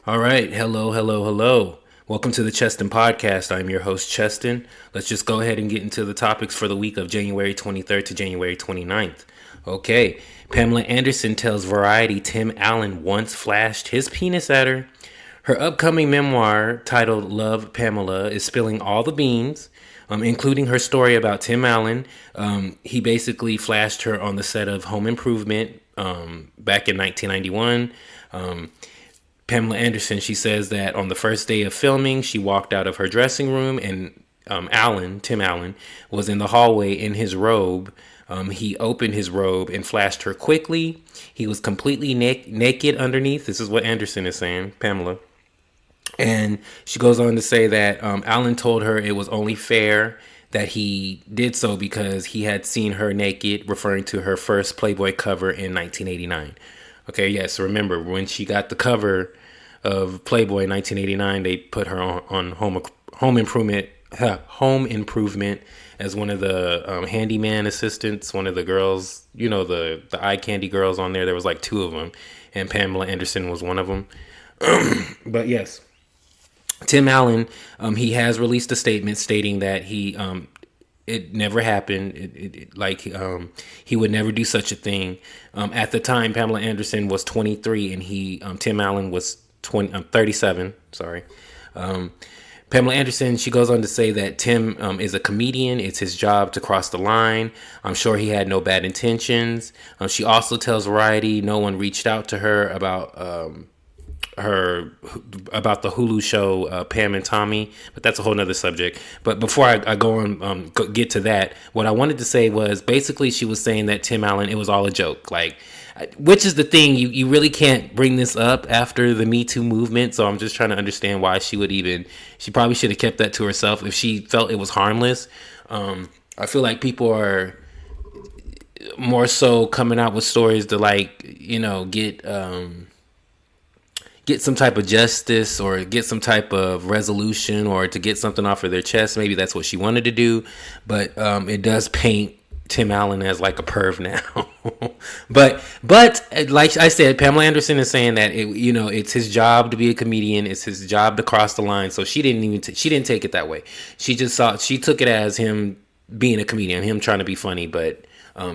All right. Hello, hello, hello. Welcome to the Cheston Podcast. I'm your host, Cheston. Let's just go ahead and get into the topics for the week of January 23rd to January 29th. Okay. Pamela Anderson tells Variety Tim Allen once flashed his penis at her. Her upcoming memoir, titled Love Pamela, is spilling all the beans, including her story about Tim Allen. He basically flashed her on the set of Home Improvement back in 1991. Pamela Anderson, she says that on the first day of filming, she walked out of her dressing room and Tim Allen, was in the hallway in his robe. He opened his robe and flashed her quickly. He was completely naked underneath. This is what Anderson is saying, Pamela. And she goes on to say that Allen told her it was only fair that he did so because he had seen her naked, referring to her first Playboy cover in 1989. Okay, yes, remember when she got the cover of Playboy in 1989, they put her on Home Improvement as one of the handyman assistants, one of the girls, the eye candy girls on there. There was like two of them, and Pamela Anderson was one of them. But yes, Tim Allen, he has released a statement stating that it never happened. He would never do such a thing. At the time, Pamela Anderson was 23 and Tim Allen was 37. Sorry. Pamela Anderson, she goes on to say that Tim is a comedian. It's his job to cross the line. I'm sure he had no bad intentions. She also tells Variety no one reached out to her about the Hulu show Pam and Tommy, but that's a whole nother subject. But before I go on, get to that, what I wanted to say was basically she was saying that Tim Allen, it was all a joke, which is the thing, you really can't bring this up after the Me Too movement. So I'm just trying to understand why she probably should have kept that to herself if she felt it was harmless. I feel like people are more so coming out with stories to get some type of justice or get some type of resolution or to get something off of their chest. Maybe that's what she wanted to do, but it does paint Tim Allen as like a perv now. but like I said, Pamela Anderson is saying that it's his job to be a comedian. It's his job to cross the line. So she didn't take it that way. She took it as him being a comedian, him trying to be funny, but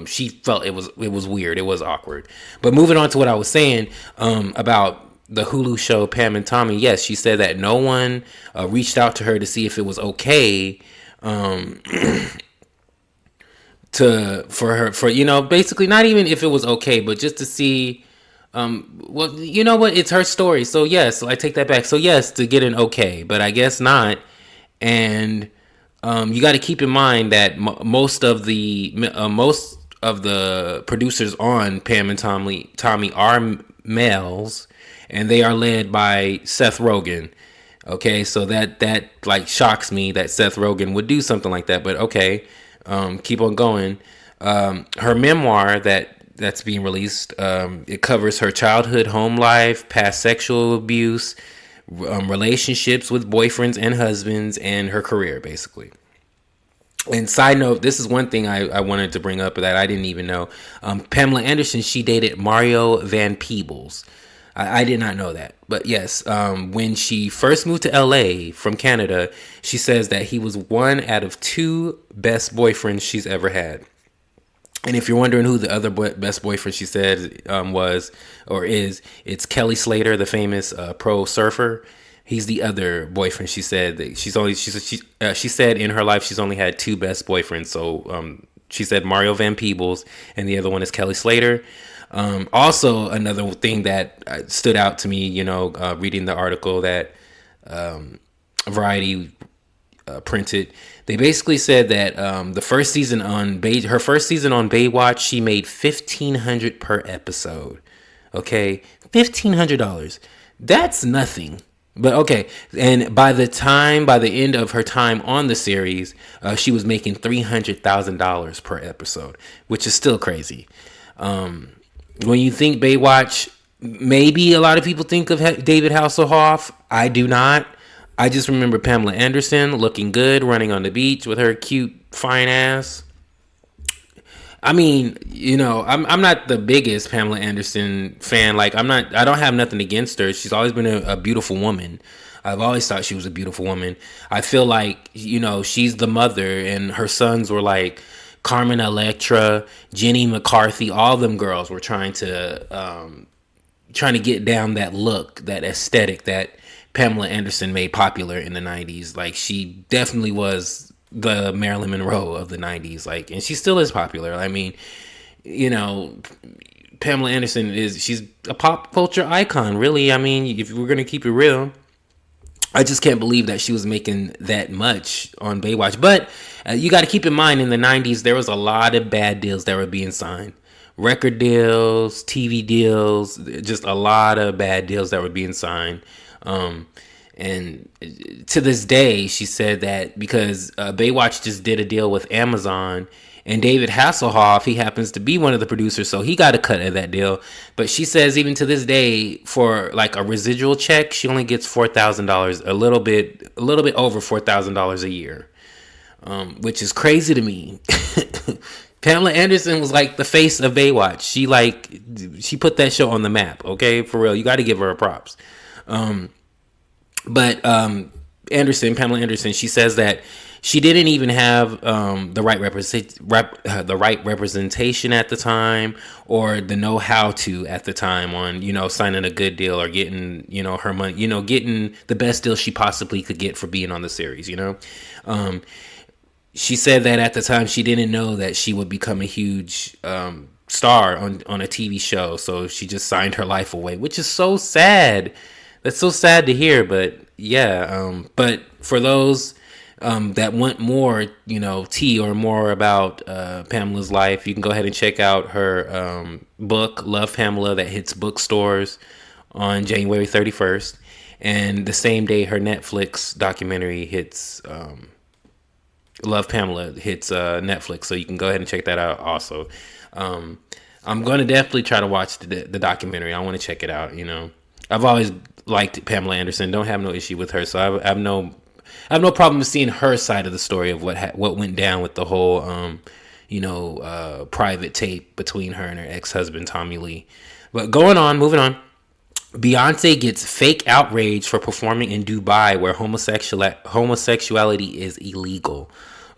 she felt it was weird. It was awkward. But moving on to what I was saying about the Hulu show Pam and Tommy, yes, she said that no one reached out to her to see if it was okay basically not even if it was okay, but just to see it's her story. So yes, I take that back. So yes, to get an okay, but I guess not. And you got to keep in mind that most of the producers on Pam and Tommy are males, and they are led by Seth Rogen. Okay, so that like shocks me that Seth Rogen would do something like that. But okay, keep on going. Her memoir that's being released, it covers her childhood home life, past sexual abuse, relationships with boyfriends and husbands, and her career, basically. And side note, this is one thing I wanted to bring up that I didn't even know. Pamela Anderson, she dated Mario Van Peebles. I did not know that. But yes, when she first moved to LA from Canada, she says that he was one out of two best boyfriends she's ever had. And if you're wondering who the other best boyfriend she said was or is, it's Kelly Slater, the famous pro surfer. He's the other boyfriend. She said that she said in her life she's only had two best boyfriends. So she said Mario Van Peebles, and the other one is Kelly Slater. Also, another thing that stood out to me, reading the article that Variety printed, they basically said that her first season on Baywatch, she made $1,500 per episode. Okay, $1,500. That's nothing. But okay, and by the end of her time on the series, she was making $300,000 per episode, which is still crazy. When you think Baywatch, maybe a lot of people think of David Hasselhoff. I do not. I just remember Pamela Anderson looking good, running on the beach with her cute, fine ass. I mean, I'm not the biggest Pamela Anderson fan. Like, I don't have nothing against her. She's always been a beautiful woman. I've always thought she was a beautiful woman. I feel like, she's the mother, and her sons were like Carmen Electra, Jenny McCarthy. All them girls were trying to get down that look, that aesthetic that Pamela Anderson made popular in the 90s. Like, she definitely was the Marilyn Monroe of the 90s. Like, and she still is popular. I mean, you know, Pamela Anderson she's a pop culture icon, really. I mean, if we're going to keep it real, I just can't believe that she was making that much on Baywatch. But you got to keep in mind, in the 90s, there was a lot of bad deals that were being signed. Record deals, TV deals, just a lot of bad deals that were being signed. And to this day, she said that because Baywatch just did a deal with Amazon, and David Hasselhoff, he happens to be one of the producers, so he got a cut of that deal. But she says even to this day, for like a residual check, she only gets $4,000, a little bit over $4,000 a year, which is crazy to me. Pamela Anderson was like the face of Baywatch. She put that show on the map. Okay, for real, you got to give her props. But Pamela Anderson, she says that she didn't even have the right representation at the time, or the know-how to at the time on signing a good deal, or getting her money, getting the best deal she possibly could get for being on the series. She said that at the time she didn't know that she would become a huge star on a TV show, so she just signed her life away, which is so sad. That's so sad to hear, but yeah. But for those that want more, tea or more about Pamela's life, you can go ahead and check out her book, Love Pamela, that hits bookstores on January 31st. And the same day her Netflix documentary hits, Love Pamela hits Netflix. So you can go ahead and check that out also. I'm going to definitely try to watch the documentary. I want to check it out, I've always liked Pamela Anderson. Don't have no issue with her. So I have no problem with seeing her side of the story of what went down with the whole, private tape between her and her ex-husband, Tommy Lee. But moving on. Beyonce gets fake outrage for performing in Dubai, where homosexuality is illegal.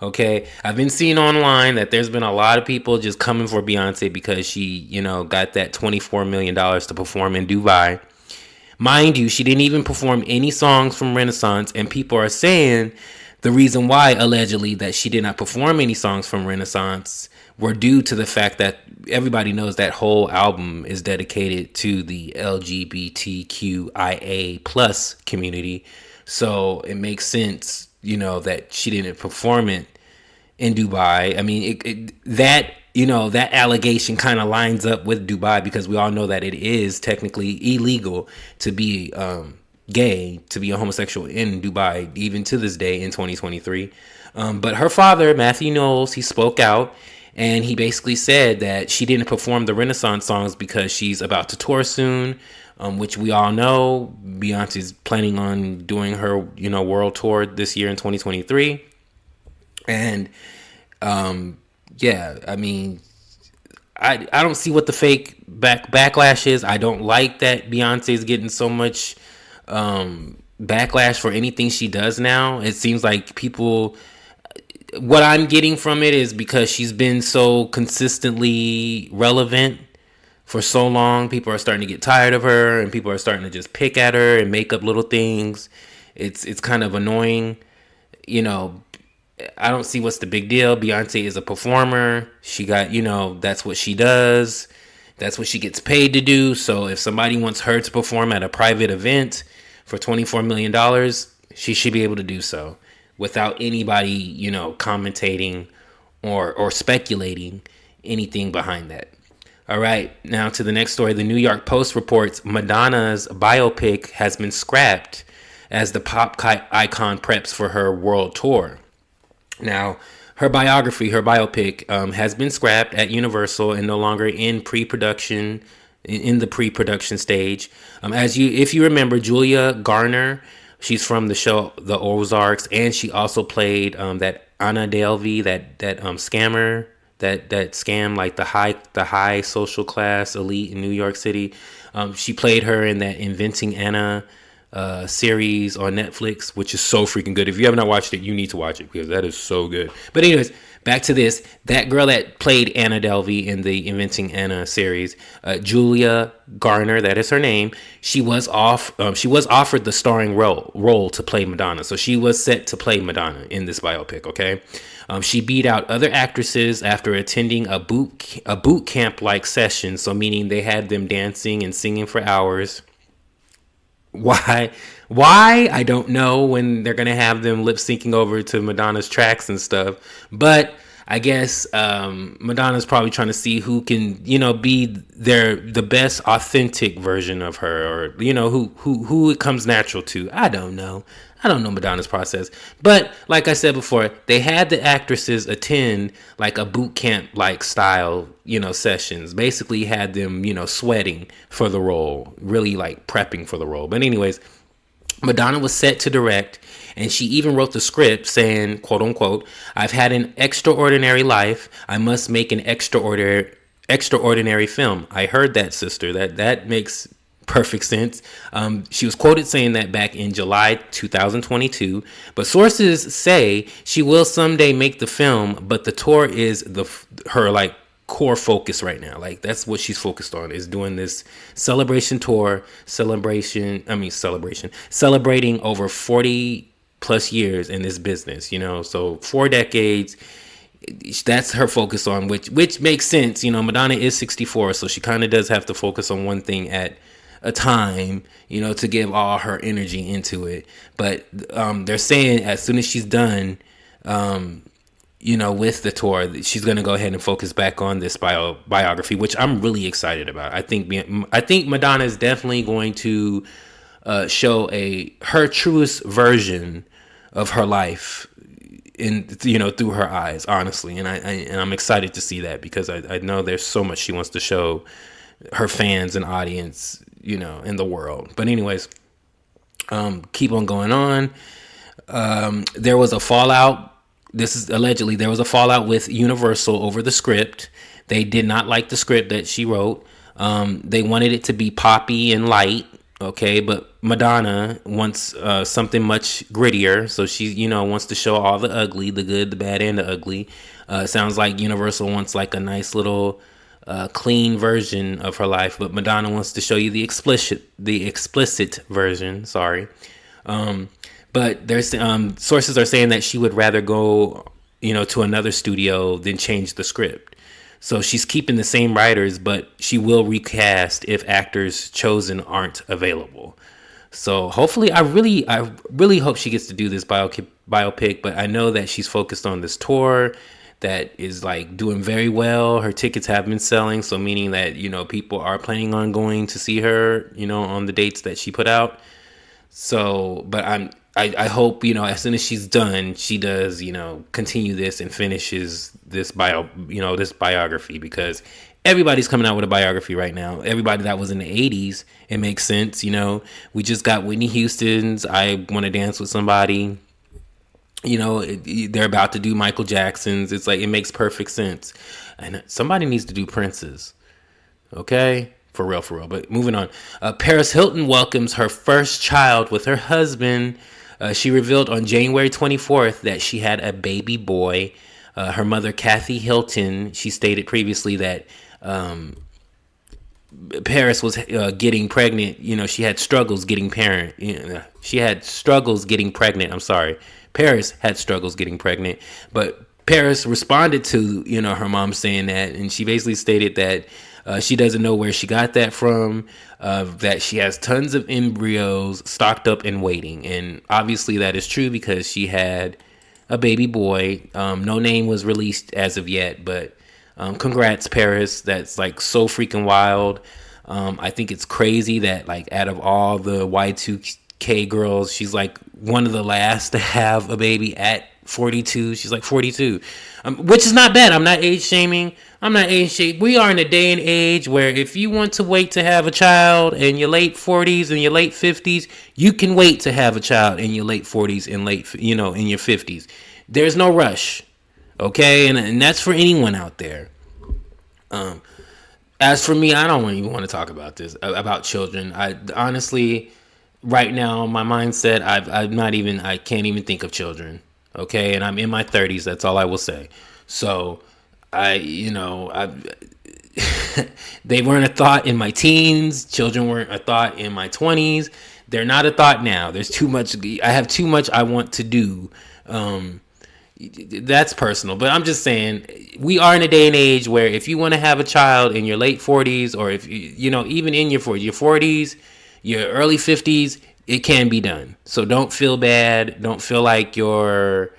Okay, I've been seeing online that there's been a lot of people just coming for Beyonce because she, got that $24 million to perform in Dubai. Mind you, she didn't even perform any songs from Renaissance, and people are saying the reason why, allegedly, that she did not perform any songs from Renaissance were due to the fact that everybody knows that whole album is dedicated to the LGBTQIA plus community. So it makes sense, that she didn't perform it in Dubai. I mean, that allegation kind of lines up with Dubai, because we all know that it is technically illegal to be gay, to be a homosexual in Dubai, even to this day in 2023. But her father, Matthew Knowles, he spoke out, and he basically said that she didn't perform the Renaissance songs because she's about to tour soon, which we all know Beyonce's planning on doing her, world tour this year in 2023. And yeah, I mean, I don't see what the fake backlash is. I don't like that Beyonce is getting so much backlash for anything she does now. It seems like what I'm getting from it is because she's been so consistently relevant for so long, people are starting to get tired of her, and people are starting to just pick at her and make up little things. It's kind of annoying. I don't see what's the big deal. Beyonce is a performer. She got, that's what she does. That's what she gets paid to do. So if somebody wants her to perform at a private event for $24 million, she should be able to do so without anybody, commentating or speculating anything behind that. All right, now to the next story. The New York Post reports Madonna's biopic has been scrapped as the pop icon preps for her world tour. Now, her biopic, has been scrapped at Universal and no longer in the pre-production stage. If you remember, Julia Garner, she's from the show The Ozarks, and she also played that Anna Delvey, that scammer that scam, like the high social class elite in New York City. She played her in that Inventing Anna series on Netflix, which is so freaking good. If you have not watched it, you need to watch it because that is so good. But anyways, back to this. That girl that played Anna Delvey in the Inventing Anna series, Julia Garner, that is her name. She was offered the starring role to play Madonna, so she was set to play Madonna in this biopic. Okay, she beat out other actresses after attending a boot camp like session. So meaning they had them dancing and singing for hours. Why I don't know, when they're gonna have them lip syncing over to Madonna's tracks and stuff, but I guess Madonna's probably trying to see who can, be the best authentic version of her, or who it comes natural to. I don't know Madonna's process, but like I said before, they had the actresses attend like a boot camp like style sessions. Basically had them sweating for the role, really like prepping for the role. But anyways, Madonna was set to direct, and she even wrote the script saying, quote unquote, "I've had an extraordinary life. I must make an extraordinary film." I heard that, sister. That makes perfect sense. She was quoted saying that back in July 2022, but sources say she will someday make the film, but the tour is her like core focus right now. Like that's what she's focused on, is doing this celebration tour, celebrating over 40 plus years in this business, so 4 decades. That's her focus on, which makes sense. Madonna is 64, so she kind of does have to focus on one thing at a time, to give all her energy into it. But they're saying as soon as she's done, with the tour, she's going to go ahead and focus back on this biography, which I'm really excited about. I think Madonna is definitely going to show her truest version of her life through her eyes, honestly. And I'm excited to see that, because I know there's so much she wants to show her fans and audience, in the world. But anyways, keep on going on. There was a fallout. This is allegedly, there was a fallout with Universal over the script. They did not like the script that she wrote. They wanted it to be poppy and light. Okay, but Madonna wants something much grittier. So she, wants to show all the ugly, the good, the bad, and the ugly. Sounds like Universal wants like a nice little clean version of her life, but Madonna wants to show you the explicit version. Sorry. But there's sources are saying that she would rather go, to another studio than change the script. So she's keeping the same writers, but she will recast if actors chosen aren't available. So hopefully, I really hope she gets to do this biopic. But I know that she's focused on this tour that is like doing very well. Her tickets have been selling, so meaning that people are planning on going to see her, on the dates that she put out. So, but I hope, as soon as she's done, she does, continue this and finishes this this biography, because everybody's coming out with a biography right now. Everybody that was in the 80s, it makes sense. We just got Whitney Houston's I Want to Dance with Somebody. They're about to do Michael Jackson's. It's like, it makes perfect sense. And somebody needs to do Prince's. Okay? For real. But moving on. Paris Hilton welcomes her first child with her husband. She revealed on January 24th that she had a baby boy. Her mother, Kathy Hilton, she stated previously that Paris was getting pregnant. She had struggles getting pregnant. I'm sorry. Paris had struggles getting pregnant, but Paris responded to, her mom saying that, and she basically stated that she doesn't know where she got that from, that she has tons of embryos stocked up and waiting. And obviously that is true, because she had a baby boy. No name was released as of yet, but congrats, Paris. That's like so freaking wild. I think it's crazy that like out of all the Y2K girls, she's like one of the last to have a baby at 42. She's like 42, which is not bad. I'm not age shaming. We are in a day and age where if you want to wait to have a child in your late 40s and your late 50s, you can wait to have a child in your late 40s and in your 50s. There's no rush. Okay, and that's for anyone out there. As for me, I don't even want to talk about this about children. I honestly, right now, my mindset, I can't even think of children. Okay, and I'm in my 30s. That's all I will say. So, I they weren't a thought in my teens. Children weren't a thought in my 20s. They're not a thought now. There's too much. I have too much I want to do. That's personal, but I'm just saying we are in a day and age where if you want to have a child in your late 40s, or if even in your 40s, your early 50s, it can be done. So don't feel bad. Don't feel like you're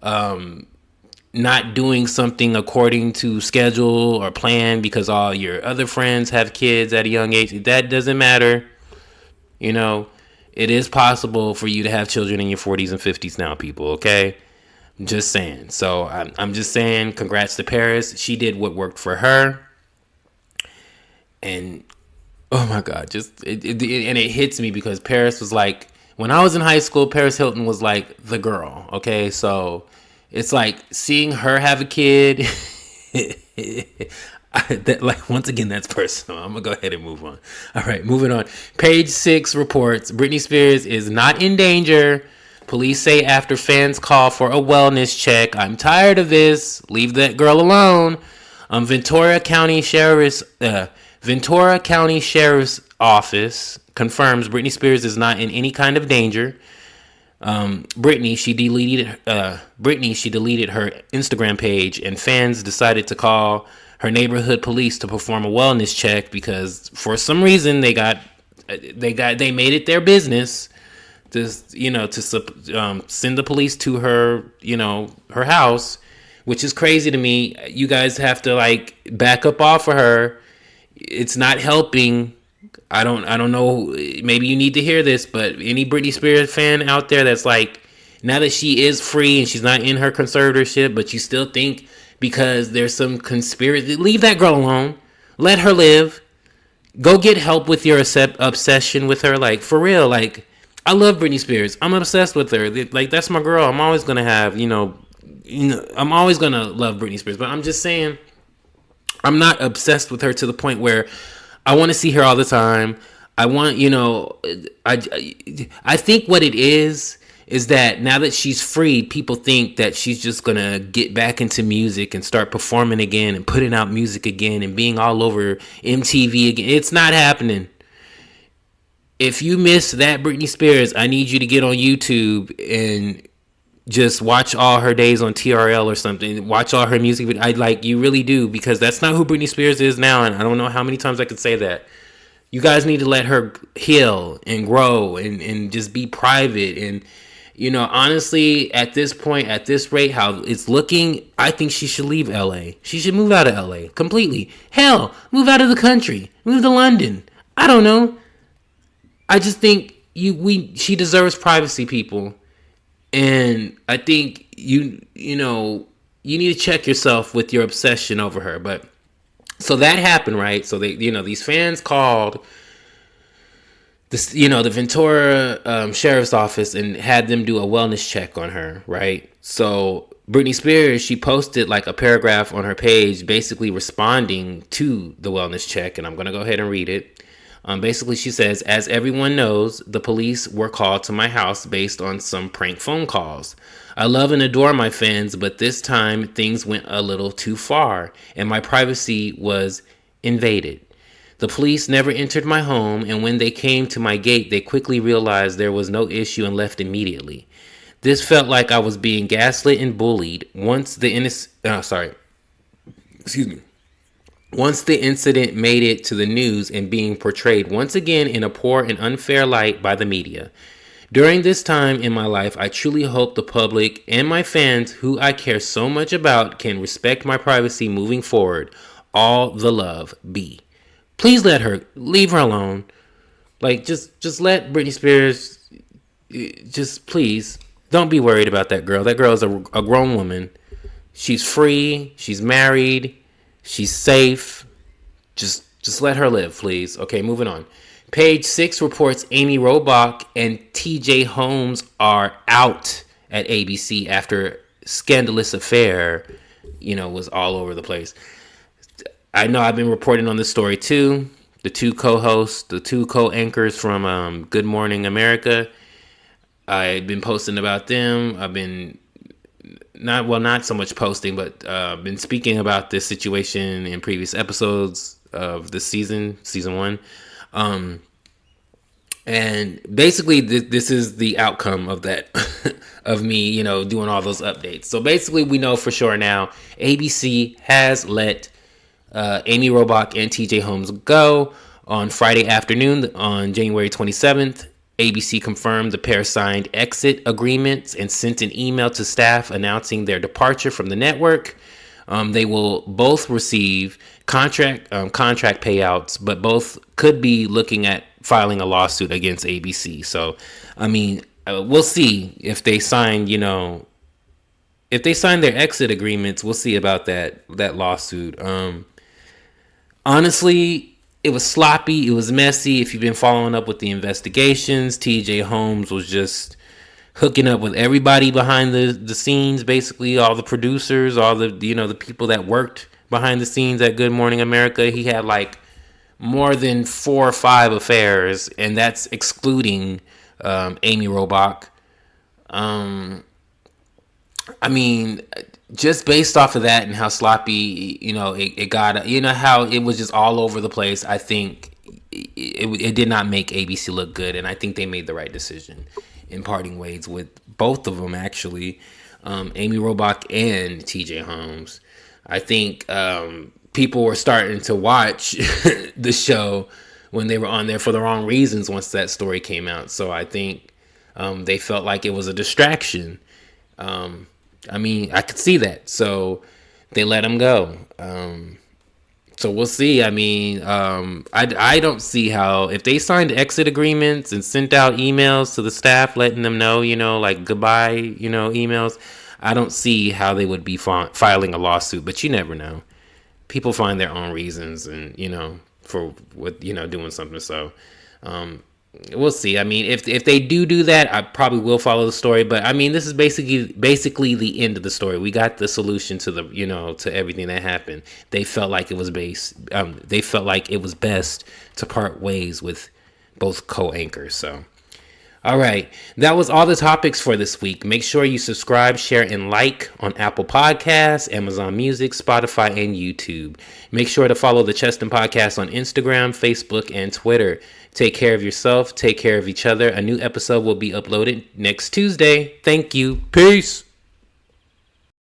not doing something according to schedule or plan because all your other friends have kids at a young age. That doesn't matter. It is possible for you to have children in your 40s and 50s now, people. Okay. Just saying. So I'm just saying, congrats to Paris. She did what worked for her. And oh my God, and it hits me because Paris was like, when I was in high school, Paris Hilton was like the girl. Okay, so it's like seeing her have a kid. Once again, that's personal. I'm gonna go ahead and move on. All right, moving on. Page 6 reports Britney Spears is not in danger. Police say after fans call for a wellness check. I'm tired of this. Leave that girl alone. Ventura County Sheriff's Office confirms Britney Spears is not in any kind of danger. Britney, she deleted her Instagram page, and fans decided to call her neighborhood police to perform a wellness check because for some reason they made it their business to send the police to her her house, which is crazy to me. You guys have to back up off of her. It's not helping. I don't know. Maybe you need to hear this, but any Britney Spears fan out there that's like, now that she is free and she's not in her conservatorship, but you still think because there's some conspiracy, leave that girl alone. Let her live. Go get help with your obsession with her. For real. I love Britney Spears. I'm obsessed with her. That's my girl. I'm always gonna have, I'm always gonna love Britney Spears. But I'm just saying, I'm not obsessed with her to the point where I want to see her all the time. I want, I think what it is that now that she's free, people think that she's just gonna get back into music and start performing again and putting out music again and being all over MTV again. It's not happening. If you miss that Britney Spears, I need you to get on YouTube and just watch all her days on TRL or something. Watch all her music. You really do, because that's not who Britney Spears is now. And I don't know how many times I could say that. You guys need to let her heal and grow and just be private. And, honestly, at this point, at this rate, how it's looking, I think she should leave LA. She should move out of LA completely. Hell, move out of the country. Move to London. I don't know. I just think she deserves privacy, people. And I think you need to check yourself with your obsession over her. But so that happened, right? So they, these fans called this, the Ventura Sheriff's Office and had them do a wellness check on her, right? So Britney Spears, she posted a paragraph on her page basically responding to the wellness check, and I'm going to go ahead and read it. Basically, she says, as everyone knows, the police were called to my house based on some prank phone calls. I love and adore my fans, but this time things went a little too far and my privacy was invaded. The police never entered my home, and when they came to my gate, they quickly realized there was no issue and left immediately. This felt like I was being gaslit and bullied. Once the incident made it to the news and being portrayed once again in a poor and unfair light by the media. During this time in my life, I truly hope the public and my fans, who I care so much about, can respect my privacy moving forward. All the love, B. Please leave her alone. Just let Britney Spears, just please, don't be worried about that girl. That girl is a grown woman. She's free. She's married. She's safe. Just let her live, please. Okay, moving on. Page 6 reports Amy Robach and TJ Holmes are out at ABC after scandalous affair, was all over the place. I know I've been reporting on this story too. The two co-hosts, the two co-anchors from Good Morning America, I've been posting about them. I've been not so much posting, but been speaking about this situation in previous episodes of this season 1. And basically this is the outcome of that, of me, doing all those updates. So basically we know for sure now, ABC has let Amy Robach and TJ Holmes go on Friday afternoon on January 27th. ABC confirmed the pair signed exit agreements and sent an email to staff announcing their departure from the network. They will both receive contract payouts, but both could be looking at filing a lawsuit against ABC. So, I mean, we'll see if they sign, if they sign their exit agreements. We'll see about that lawsuit. Honestly, it was sloppy. It was messy. If you've been following up with the investigations, TJ Holmes was just hooking up with everybody behind the scenes, basically all the producers, all the, the people that worked behind the scenes at Good Morning America. He had like more than 4 or 5 affairs, and that's excluding Amy Robach. I mean, just based off of that and how sloppy, it got, how it was just all over the place. I think it did not make ABC look good, and I think they made the right decision in parting ways with both of them, actually, Amy Robach and TJ Holmes. I think people were starting to watch the show when they were on there for the wrong reasons once that story came out. So I think they felt like it was a distraction. I mean, I could see that. So they let him go. So we'll see. I mean, I don't see how, if they signed exit agreements and sent out emails to the staff letting them know, like goodbye, emails, I don't see how they would be filing a lawsuit. But you never know. People find their own reasons and, for what, doing something. So we'll see. I mean, if they do that, I probably will follow the story. But I mean, this is basically the end of the story. We got the solution to the, to everything that happened. They felt like it was best to part ways with both co-anchors. So, all right, that was all the topics for this week. Make sure you subscribe, share, and like on Apple Podcasts, Amazon Music, Spotify, and YouTube. Make sure to follow the Cheston Podcast on Instagram, Facebook, and Twitter. Take care of yourself. Take care of each other. A new episode will be uploaded next Tuesday. Thank you. Peace.